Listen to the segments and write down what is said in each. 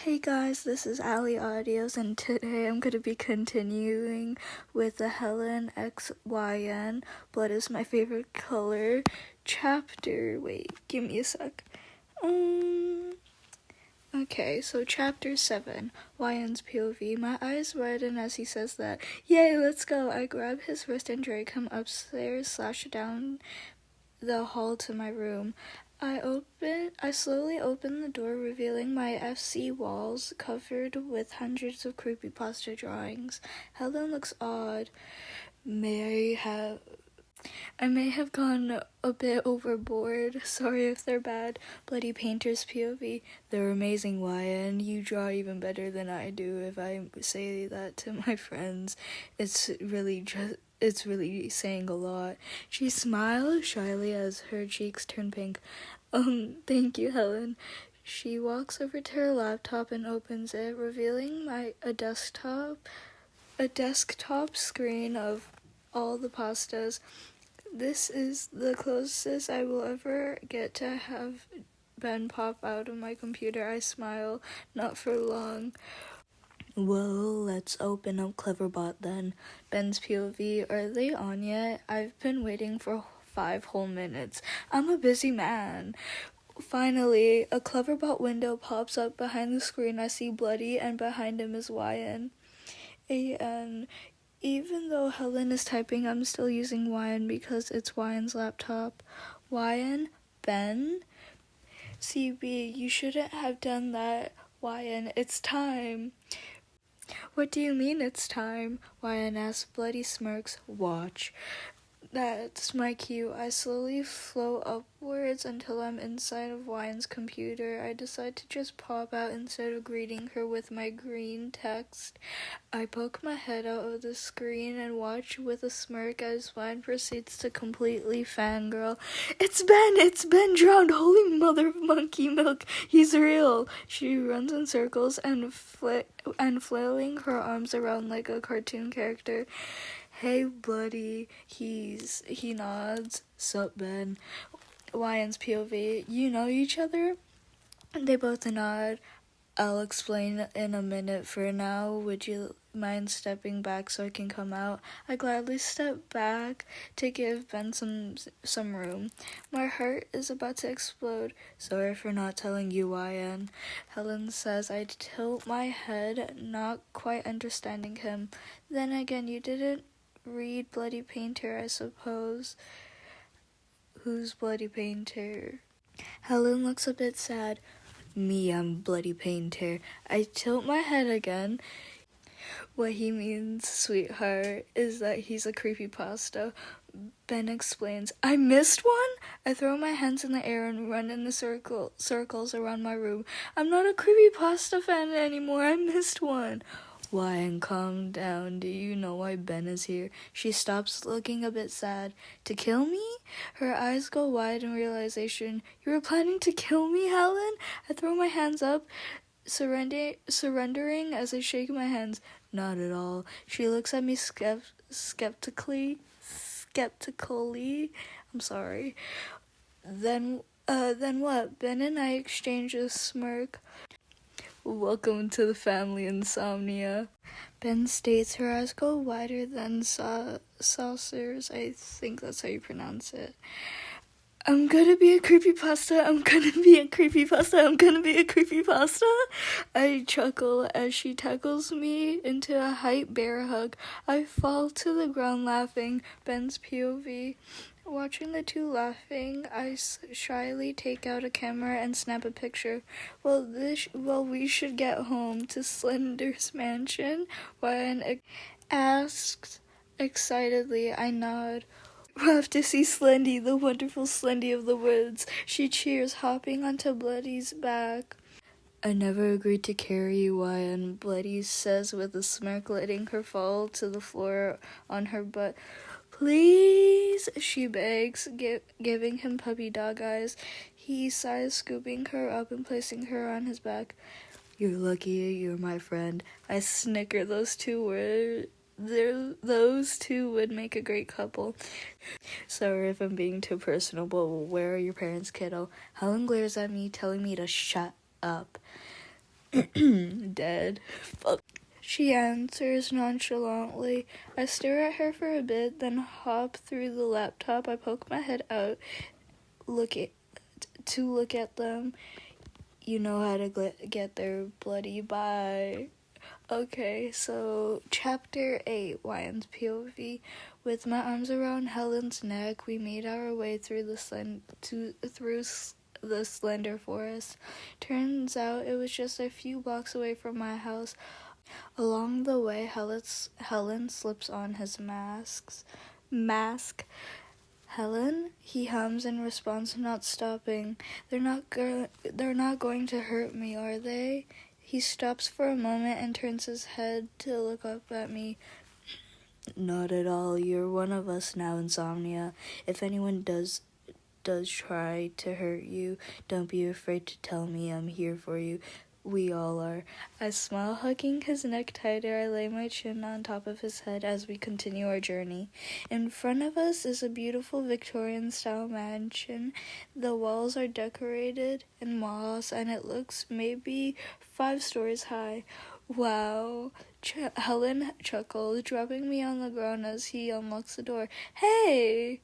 Hey guys, this is Ali Audios, and today I'm going to be continuing with the Helen XYN, Blood is My Favorite Color, chapter. Wait, give me a sec. Okay, so chapter 7, YN's POV. My eyes widen as he says that. Yay, let's go! I grab his wrist and drag him upstairs, down the hall to my room. I slowly open the door, revealing my FC walls covered with hundreds of creepypasta drawings. Helen looks odd. I may have gone a bit overboard. Sorry if they're bad. Bloody Painter's POV. They're amazing, YN. You draw even better than I do. If I say that to my friends, it's really saying a lot. She smiles shyly as her cheeks turn pink. Thank you, Helen. She walks over to her laptop and opens it, revealing a desktop screen of all the pastas. This is the closest I will ever get to have Ben pop out of my computer. I smile, not for long. Well, let's open up Cleverbot then. Ben's POV, are they on yet? I've been waiting for 5 whole minutes. I'm a busy man. Finally, a Cleverbot window pops up behind the screen. I see Bloody, and behind him is YN. AN. Even though Helen is typing, I'm still using YN because it's YN's laptop. YN? Ben? CB, you shouldn't have done that. YN, it's time. What do you mean it's time? YN asks. Bloody smirks. Watch. That's my cue. I slowly float upwards until I'm inside of YN's computer. I decide to just pop out instead of greeting her with my green text. I poke my head out of the screen and watch with a smirk as YN proceeds to completely fangirl. It's Ben drowned, holy mother of monkey milk, he's real. She runs in circles and flailing her arms around like a cartoon character. Hey, Bloody, he nods. Sup, Ben? YN's POV, you know each other? They both nod. I'll explain in a minute. For now, would you mind stepping back so I can come out? I gladly step back to give Ben some room. My heart is about to explode. Sorry for not telling you, YN. Helen says. I tilt my head, not quite understanding him. Then again, you didn't read Bloody Painter, I suppose. Who's Bloody Painter? Helen looks a bit sad. Me, I'm Bloody Painter. I tilt my head again. What he means, sweetheart, is that he's a creepypasta. Ben explains. I missed one? I throw my hands in the air and run in the circles around my room. I'm not a creepypasta fan anymore. I missed one. YN, calm down. Do you know why Ben is here? She stops, looking a bit sad. To kill me? Her eyes go wide in realization. You were planning to kill me, Helen? I throw my hands up, surrendering as I shake my hands. Not at all. She looks at me skeptically. I'm sorry. Then what? Ben and I exchange a smirk. Welcome to the family, Insomnia. Ben states. Her eyes go wider than saucers. I think that's how you pronounce it. I'm gonna be a creepypasta. I chuckle as she tackles me into a hype bear hug. I fall to the ground laughing. Ben's POV. Watching the two laughing, I shyly take out a camera and snap a picture. Well, we should get home to Slender's mansion. YN asks excitedly. I nod. We'll have to see Slendy, the wonderful Slendy of the woods. She cheers, hopping onto Bloody's back. I never agreed to carry you, YN, Bloody says with a smirk, letting her fall to the floor on her butt. Please, she begs, giving him puppy dog eyes. He sighs, scooping her up and placing her on his back. You're lucky you're my friend. I snicker. Those two would make a great couple. Sorry if I'm being too personal, but where are your parents, kiddo? Helen glares at me, telling me to shut up. Dead. Fuck. She answers nonchalantly. I stare at her for a bit, then hop through the laptop. I poke my head out, look at them. You know how to get there, bloody bye. Okay, so Chapter 8, Ryan's POV. With my arms around Helen's neck, we made our way through the slender forest. Turns out it was just a few blocks away from my house. Along the way, Helen slips on his mask. Helen, he hums in response, not stopping. They're not going to hurt me, are they? He stops for a moment and turns his head to look up at me. Not at all. You're one of us now, Insomnia. If anyone does try to hurt you, don't be afraid to tell me. I'm here for you. We all are. I smile, hugging his neck tighter. I lay my chin on top of his head as we continue our journey. In front of us is a beautiful Victorian-style mansion. The walls are decorated in moss, and it looks maybe 5 stories high. Wow. Helen chuckled, dropping me on the ground as he unlocks the door. Hey!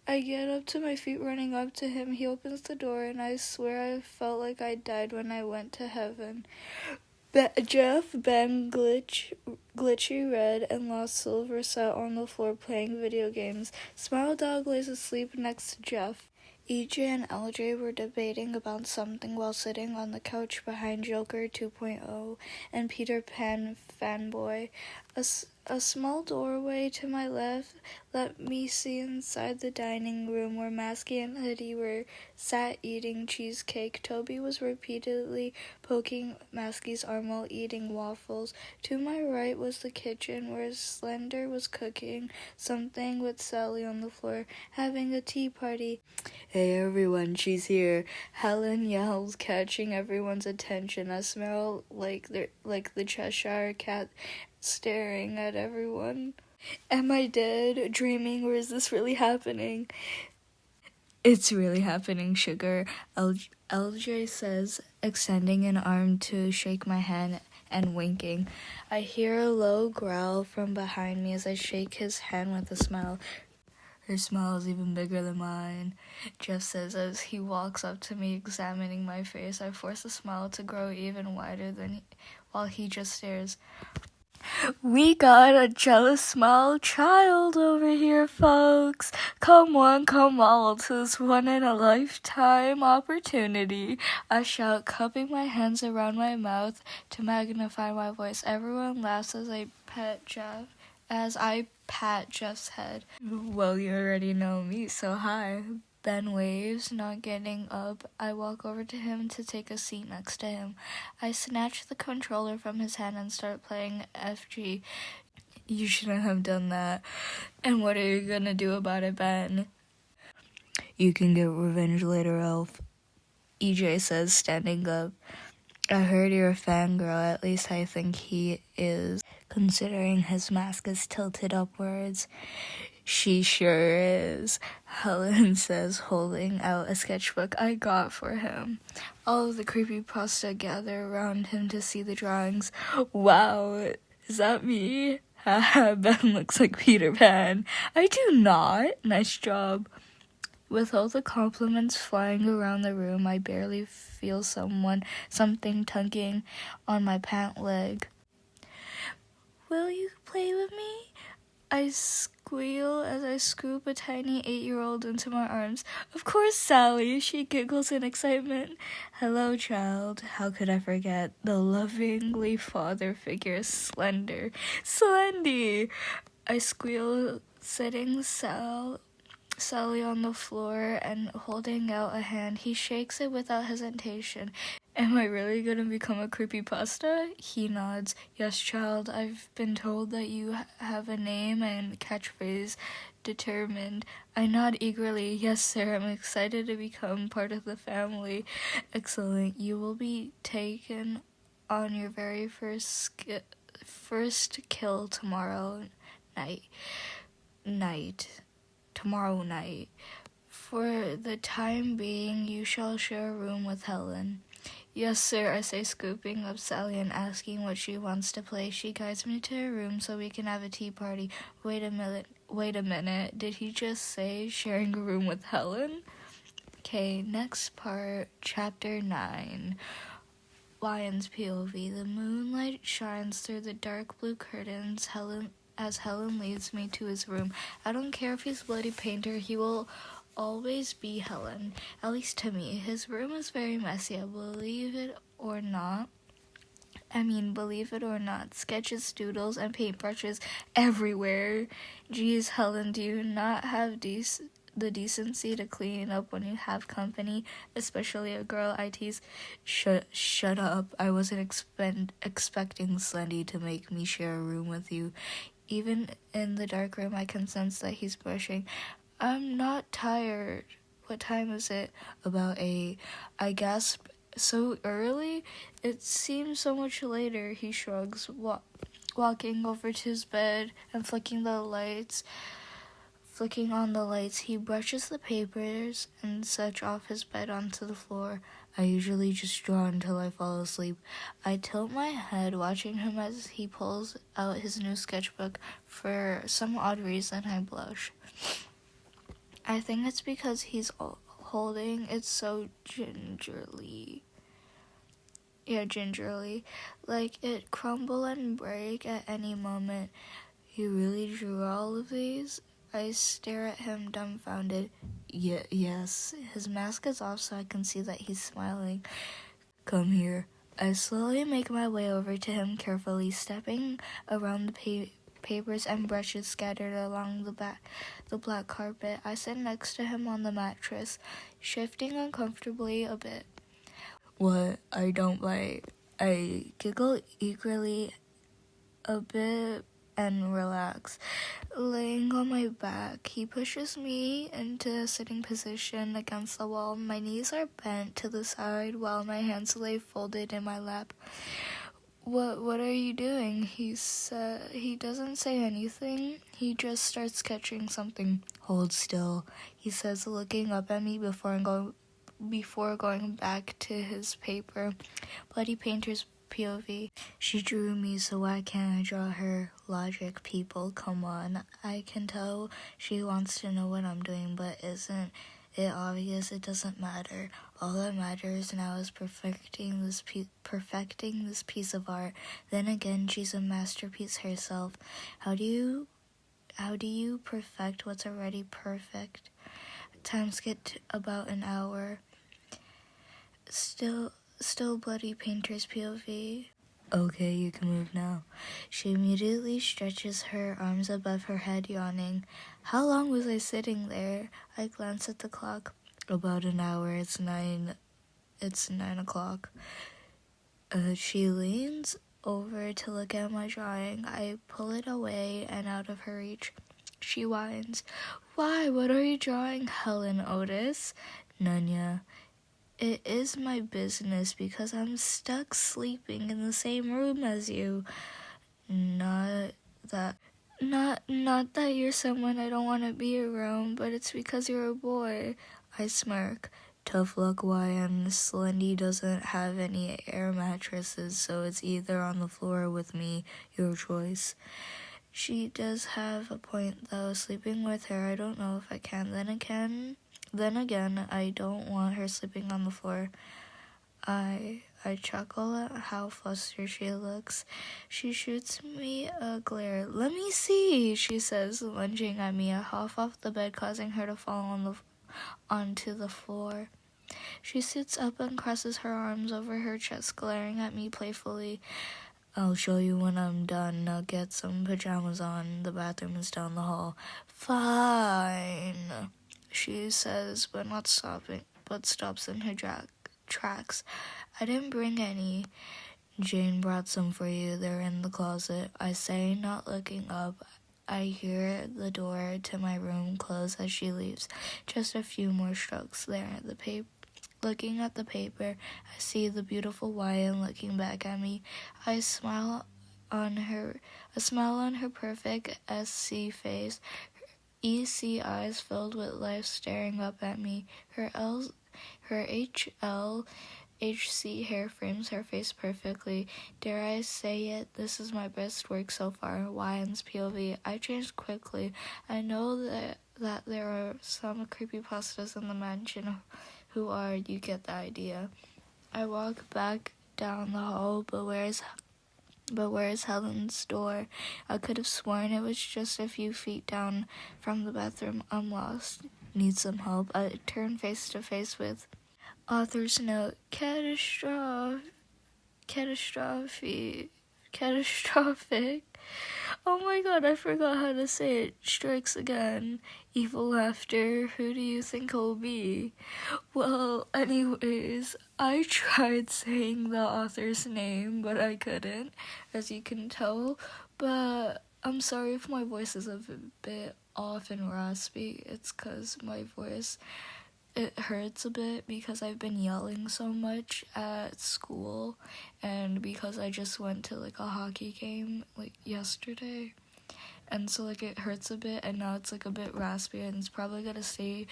I get up to my feet, running up to him. He opens the door, and I swear I felt like I died when I went to heaven. Jeff, Ben, Glitchy Red, and Lost Silver sat on the floor playing video games. Smile Dog lays asleep next to Jeff. EJ and LJ were debating about something while sitting on the couch behind Joker 2.0 and Peter Pan Fanboy. A small doorway to my left let me see inside the dining room where Masky and Hoodie sat eating cheesecake. Toby was repeatedly poking Masky's arm while eating waffles. To my right was the kitchen where Slender was cooking something with Sally on the floor, having a tea party. Hey everyone, she's here. Helen yells, catching everyone's attention. I smell like the Cheshire Cat staring at everyone. Am I dead, dreaming, or is this really happening? It's really happening, sugar, LJ says, extending an arm to shake my hand and winking. I hear a low growl from behind me as I shake his hand with a smile. Her smile is even bigger than mine, Jeff says as he walks up to me, examining my face. I force a smile to grow even wider while he just stares. We got a jealous smile child over here, folks. Come one, come all to this one-in-a-lifetime opportunity. I shout, cupping my hands around my mouth to magnify my voice. Everyone laughs as I pat Jeff's head. Well, you already know me, so hi. Ben waves, not getting up. I walk over to him to take a seat next to him. I snatch the controller from his hand and start playing FG. You shouldn't have done that. And what are you gonna do about it, Ben? You can get revenge later, Elf, EJ says, standing up. I heard you're a fangirl, at least I think he is, considering his mask is tilted upwards. She sure is, Helen says, holding out a sketchbook I got for him. All of the creepypasta gather around him to see the drawings. Wow, is that me? Haha, Ben looks like Peter Pan. I do not. Nice job. With all the compliments flying around the room, I barely feel something tugging on my pant leg. Will you play with me? I squeal as I scoop a tiny 8-year-old into my arms. Of course, Sally, she giggles in excitement. Hello, child. How could I forget? The lovingly father figure, Slendy. I squeal, sitting Sally on the floor and holding out a hand. He shakes it without hesitation. Am I really gonna become a creepypasta? He nods. Yes, child, I've been told that you have a name and catchphrase determined. I nod eagerly. Yes, sir, I'm excited to become part of the family. Excellent. You will be taken on your very first kill tomorrow night. For the time being, you shall share a room with Helen. Yes, sir, I say, scooping up Sally and asking what she wants to play. She guides me to her room so we can have a tea party. Wait a minute. Did he just say sharing a room with Helen? Okay, next part, chapter 9. Lion's POV. The moonlight shines through the dark blue curtains as Helen leads me to his room. I don't care if he's Bloody Painter, he will always be Helen, at least to me. His room is very messy, believe it or not. Sketches, doodles, and paintbrushes everywhere. Geez, Helen, do you not have the decency to clean up when you have company, especially a girl? I tease. Shut up. I wasn't expecting Slendy to make me share a room with you. Even in the dark room, I can sense that he's brushing. I'm not tired. What time is it? About 8. I gasp. So early? It seems so much later. He shrugs, walking over to his bed and flicking on the lights. He brushes the papers and such off his bed onto the floor. I usually just draw until I fall asleep. I tilt my head, watching him as he pulls out his new sketchbook. For some odd reason, I blush. I think it's because he's holding it so gingerly. Yeah, gingerly. Like it crumble and break at any moment. You really drew all of these? I stare at him dumbfounded. Yes. His mask is off so I can see that he's smiling. Come here. I slowly make my way over to him, carefully stepping around the papers and brushes scattered along the black carpet. I sit next to him on the mattress, shifting uncomfortably a bit. What? I don't bite. I giggle eagerly a bit and relax. Laying on my back, he pushes me into a sitting position against the wall. My knees are bent to the side while my hands lay folded in my lap. What are you doing? He doesn't say anything. He just starts sketching something. Hold still, he says, looking up at me before going back to his paper. Bloody Painter's POV. She drew me, so why can't I draw her? Logic, people, come on. I can tell she wants to know what I'm doing, but isn't it obvious? It doesn't matter. All that matters now is perfecting this piece of art. Then again, she's a masterpiece herself. How do you perfect what's already perfect? Times get to about an hour. Still Bloody Painter's POV. Okay, you can move now. She immediately stretches her arms above her head, yawning. How long was I sitting there? I glance at the clock. About an hour. It's 9 o'clock. She leans over to look at my drawing. I pull it away and out of her reach. She whines. Why? What are you drawing, Helen Otis? Nunya. It is my business because I'm stuck sleeping in the same room as you. Not that you're someone I don't want to be around, but it's because you're a boy. I smirk. Tough luck, Wyan. Slendy doesn't have any air mattresses, so it's either on the floor with me, your choice. She does have a point, though. Sleeping with her, I don't know if I can. Then again, I don't want her sleeping on the floor. I chuckle at how flustered she looks. She shoots me a glare. Let me see, she says, lunging at me. I hop off the bed, causing her to fall onto the floor. She sits up and crosses her arms over her chest, glaring at me playfully. I'll show you when I'm done. Now get some pajamas on. The bathroom is down the hall. Fine, she says, but stops in her tracks. I didn't bring any. Jane brought some for you. They're in the closet, I say, not looking up. I hear the door to my room close as she leaves. Just a few more strokes there at the paper. Looking at the paper, I see the beautiful Wyan looking back at me. A smile on her perfect SC face, EC eyes filled with life staring up at me. Her HL HC hair frames her face perfectly. Dare I say it, this is my best work so far. Wyans POV. I changed quickly. I know that there are some creepypastas in the mansion who are, you get the idea. I walk back down the hall, but where's Helen's door? I could have sworn it was just a few feet down from the bathroom. I'm lost. Need some help. I turn face to face with author's note. Catastrophic. Oh my god, I forgot how to say it. Strikes again. Evil laughter. Who do you think it'll be? Well, anyways, I tried saying the author's name, but I couldn't, as you can tell. But I'm sorry if my voice is a bit off and raspy. It's because my voice, it hurts a bit because I've been yelling so much at school, and because I just went to like a hockey game like yesterday, and so like it hurts a bit, and now it's like a bit raspy, and it's probably gonna stay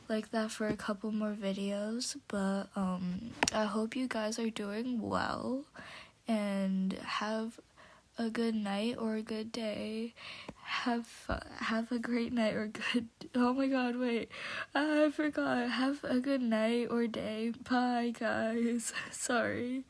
like that for a couple more videos. But I hope you guys are doing well and have a good night or a good day. Have a great night or good, oh my god, wait, I forgot. Have a good night or day. Bye guys. Sorry.